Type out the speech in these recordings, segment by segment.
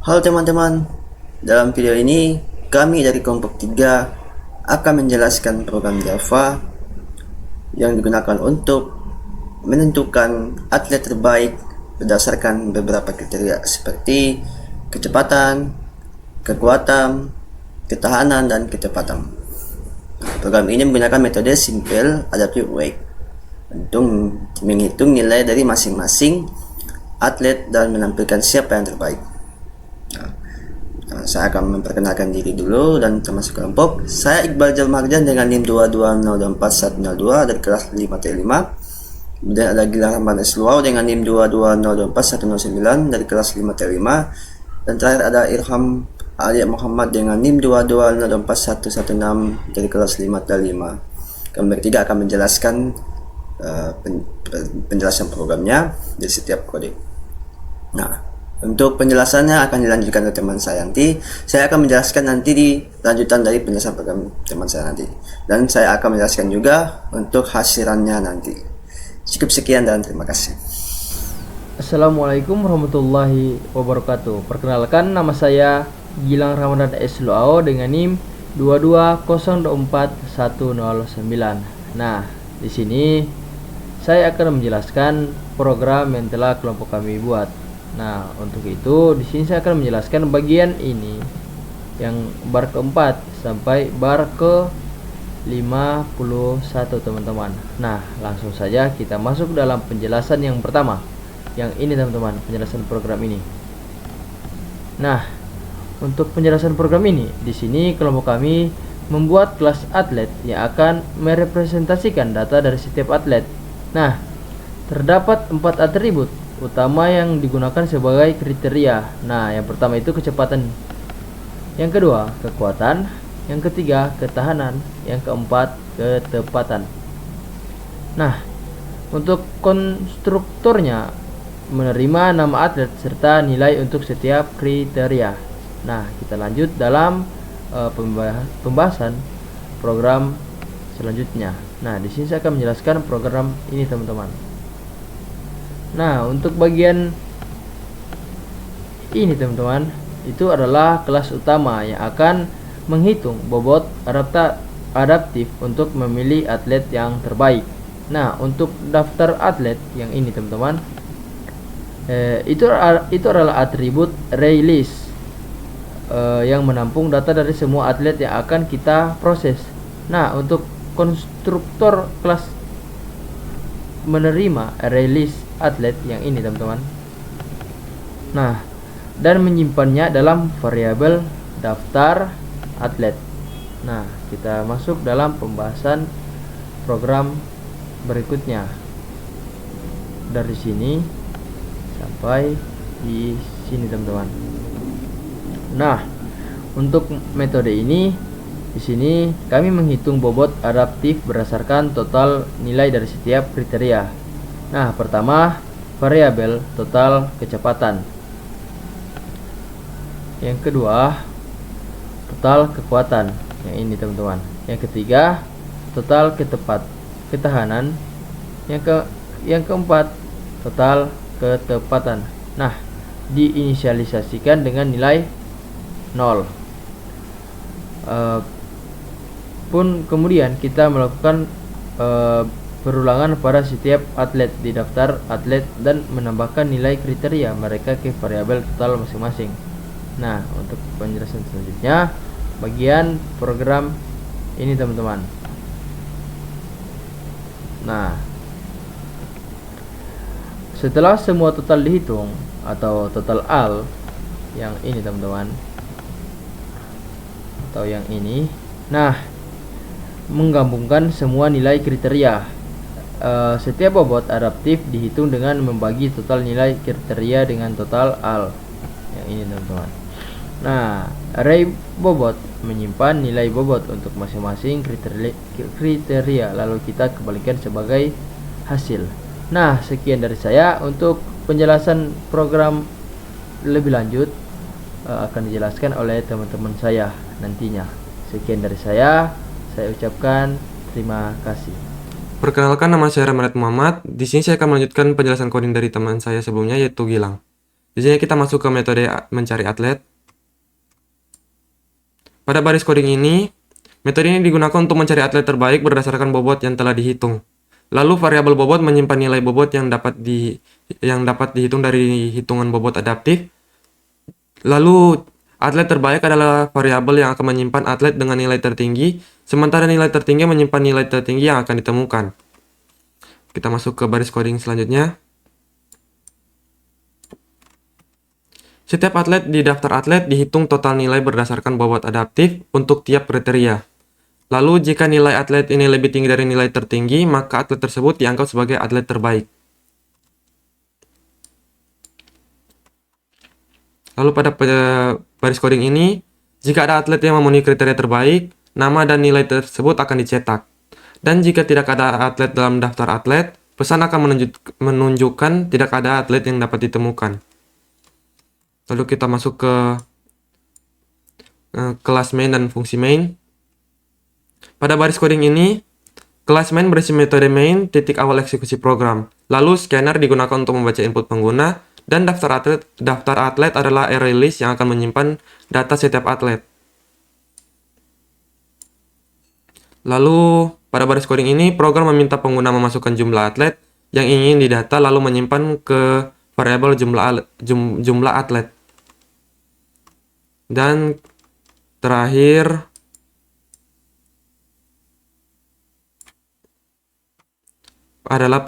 Halo teman-teman, dalam video ini kami dari kelompok 3 akan menjelaskan program Java yang digunakan untuk menentukan atlet terbaik berdasarkan beberapa kriteria seperti kecepatan, kekuatan, ketahanan, dan kecepatan. Program ini menggunakan metode Simple Adaptive Weight untuk menghitung nilai dari masing-masing atlet dan menampilkan siapa yang terbaik. Saya akan memperkenalkan diri dulu dan termasuk kelompok. Saya Iqbal Jalmarjan dengan NIM 220244102 dari kelas 5T5. Kemudian ada Gilang Rahman Esluau dengan NIM 220244109 dari kelas 5T5. Dan terakhir ada Irham Ali Muhammad dengan NIM 2204116 dari kelas 5T5. Kami bertiga akan menjelaskan penjelasan programnya dari setiap kode. Nah, untuk penjelasannya akan dilanjutkan oleh teman saya nanti. Saya akan menjelaskan nanti di lanjutan dari penjelasan program teman saya nanti. Dan saya akan menjelaskan juga untuk hasilannya nanti. Cukup sekian dan terima kasih. Assalamualaikum warahmatullahi wabarakatuh. Perkenalkan, nama saya Gilang Ramadan Esluao dengan NIM 2204109. Nah, di sini saya akan menjelaskan program yang telah kelompok kami buat. Nah, untuk itu di sini saya akan menjelaskan bagian ini yang bar keempat sampai bar ke 51 teman-teman. Nah, langsung saja kita masuk dalam penjelasan yang pertama. Yang ini teman-teman, penjelasan program ini. Nah, untuk penjelasan program ini, di sini kelompok kami membuat kelas atlet yang akan merepresentasikan data dari setiap atlet. Nah, terdapat 4 atribut utama yang digunakan sebagai kriteria. Nah, yang pertama itu kecepatan, yang kedua kekuatan, yang ketiga ketahanan, yang keempat ketepatan. Nah, untuk konstruktornya menerima nama atlet serta nilai untuk setiap kriteria. Nah, kita lanjut dalam pembahasan program selanjutnya. Nah, di sini saya akan menjelaskan program ini teman-teman. Nah, untuk bagian ini teman-teman, itu adalah kelas utama yang akan menghitung bobot adaptif untuk memilih atlet yang terbaik. Nah, untuk daftar atlet yang ini teman-teman, itu adalah atribut release yang menampung data dari semua atlet yang akan kita proses. Nah, untuk konstruktor kelas menerima release atlet yang ini teman-teman. Nah, dan menyimpannya dalam variabel daftar atlet. Nah, kita masuk dalam pembahasan program berikutnya. Dari sini sampai di sini teman-teman. Nah, untuk metode ini di sini kami menghitung bobot adaptif berdasarkan total nilai dari setiap kriteria. Nah, pertama variabel total kecepatan. Yang kedua total kekuatan, yang ini teman-teman. Yang ketiga total ketahanan. Yang keempat total ketepatan. Nah, diinisialisasikan dengan nilai 0. Pun kemudian kita melakukan perulangan pada setiap atlet di daftar atlet dan menambahkan nilai kriteria mereka ke variabel total masing-masing. Nah, untuk penjelasan selanjutnya bagian program ini teman-teman. Nah, setelah semua total dihitung atau total AL yang ini teman-teman, atau yang ini, nah, menggabungkan semua nilai kriteria. Setiap bobot adaptif dihitung dengan membagi total nilai kriteria dengan total AL yang ini teman-teman. Nah, array bobot menyimpan nilai bobot untuk masing-masing kriteria lalu kita kembalikan sebagai hasil. Nah, sekian dari saya. Untuk penjelasan program lebih lanjut akan dijelaskan oleh teman-teman saya nantinya. Sekian dari saya ucapkan terima kasih. Perkenalkan, nama saya Ramadan Muhammad. Di sini saya akan melanjutkan penjelasan coding dari teman saya sebelumnya, yaitu Gilang. Di sini kita masuk ke metode mencari atlet. Pada baris coding ini, metode ini digunakan untuk mencari atlet terbaik berdasarkan bobot yang telah dihitung. Lalu variabel bobot menyimpan nilai bobot yang dapat dihitung dari hitungan bobot adaptif. Lalu atlet terbaik adalah variabel yang akan menyimpan atlet dengan nilai tertinggi, sementara nilai tertinggi menyimpan nilai tertinggi yang akan ditemukan. Kita masuk ke baris coding selanjutnya. Setiap atlet di daftar atlet dihitung total nilai berdasarkan bobot adaptif untuk tiap kriteria. Lalu jika nilai atlet ini lebih tinggi dari nilai tertinggi, maka atlet tersebut dianggap sebagai atlet terbaik. Lalu pada baris coding ini, jika ada atlet yang memenuhi kriteria terbaik, nama dan nilai tersebut akan dicetak. Dan jika tidak ada atlet dalam daftar atlet, pesan akan menunjukkan tidak ada atlet yang dapat ditemukan. Lalu kita masuk ke kelas main dan fungsi main. Pada baris coding ini, kelas main berisi metode main titik awal eksekusi program. Lalu scanner digunakan untuk membaca input pengguna, dan daftar atlet adalah array list yang akan menyimpan data setiap atlet. Lalu pada baris coding ini, program meminta pengguna memasukkan jumlah atlet yang ingin didata lalu menyimpan ke variabel jumlah atlet. Dan terakhir, adalah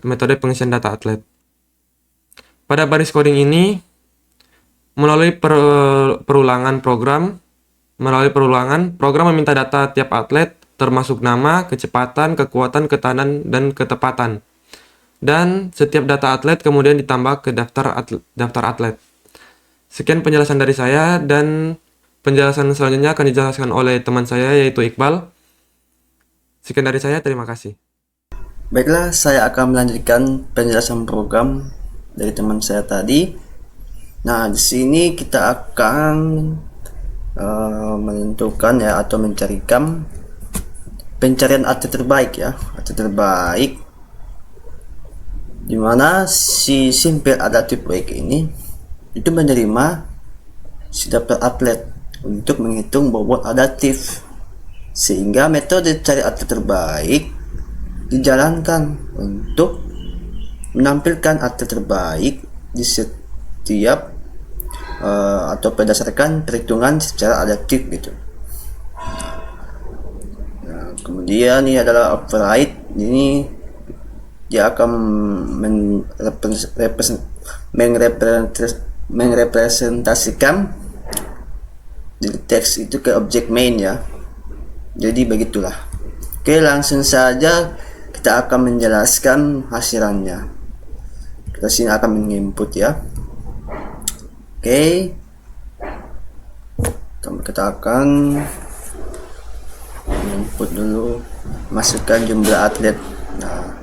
metode pengisian data atlet. Pada baris coding ini, melalui perulangan program meminta data tiap atlet, termasuk nama, kecepatan, kekuatan, ketahanan, dan ketepatan. Dan setiap data atlet kemudian ditambah ke daftar atlet. Sekian penjelasan dari saya, dan penjelasan selanjutnya akan dijelaskan oleh teman saya, yaitu Iqbal. Sekian dari saya, terima kasih. Baiklah, saya akan melanjutkan penjelasan program dari teman saya tadi. Nah, di sini kita akan menentukan ya, atau mencarikan pencarian atlet terbaik ya, atlet terbaik, dimana si simple adaptive wake ini itu menerima si daftar atlet untuk menghitung bobot adaptif, sehingga metode cari atlet terbaik dijalankan untuk menampilkan atlet terbaik di setiap atau berdasarkan perhitungan secara adaptif gitu. Nah, kemudian ini adalah override. Ini dia akan merepresentasikan dari teks itu ke objek main ya. Jadi begitulah. Oke, langsung saja kita akan menjelaskan hasilannya. Kita sini akan menginput ya. Oke, kita akan input dulu, masukkan jumlah atlet. Nah,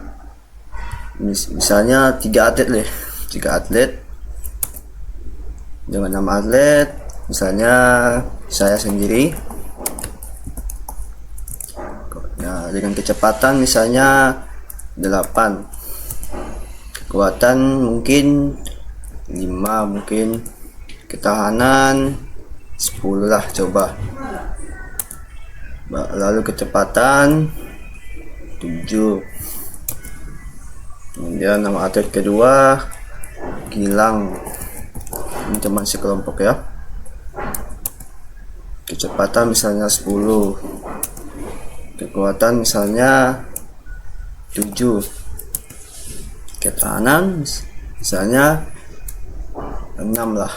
misalnya 3 atlet dengan nama atlet, misalnya saya sendiri. Nah, dengan kecepatan misalnya 8, kekuatan mungkin 5, mungkin ketahanan 10 lah, coba. Lalu kecepatan 7. Kemudian nama atlet kedua Gilang, ini teman sekelompok ya. Kecepatan misalnya 10, kekuatan misalnya 7, ketahanan misalnya 6 lah.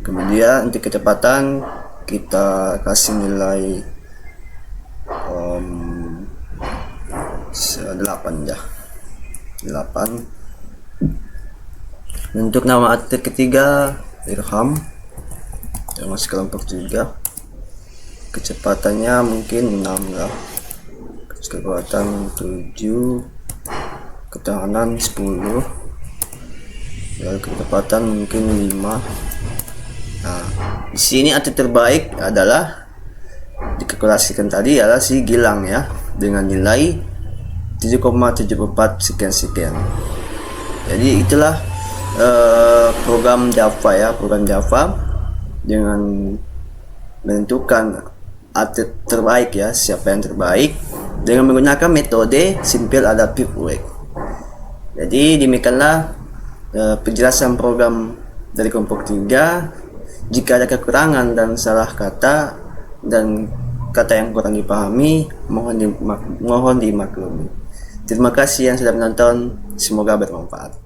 Kemudian untuk kecepatan kita kasih nilai 8 ya, 8. Untuk nama atlet ketiga Irham, masih kelompok juga. Kecepatannya mungkin 6 lah, kekuatan 7, ketahanan 10, lalu kecepatan mungkin 5. Nah, di sini atlet terbaik adalah dikalkulasikan tadi adalah si Gilang ya, dengan nilai 7,74 sekian. Jadi itulah program Java ya, program Java dengan menentukan atlet terbaik ya, siapa yang terbaik dengan menggunakan metode simple adaptive work. Jadi demikianlah penjelasan program dari kelompok 3. Jika ada kekurangan dan salah kata dan kata yang kurang dipahami, mohon dimaklumi. Terima kasih yang sudah menonton, semoga bermanfaat.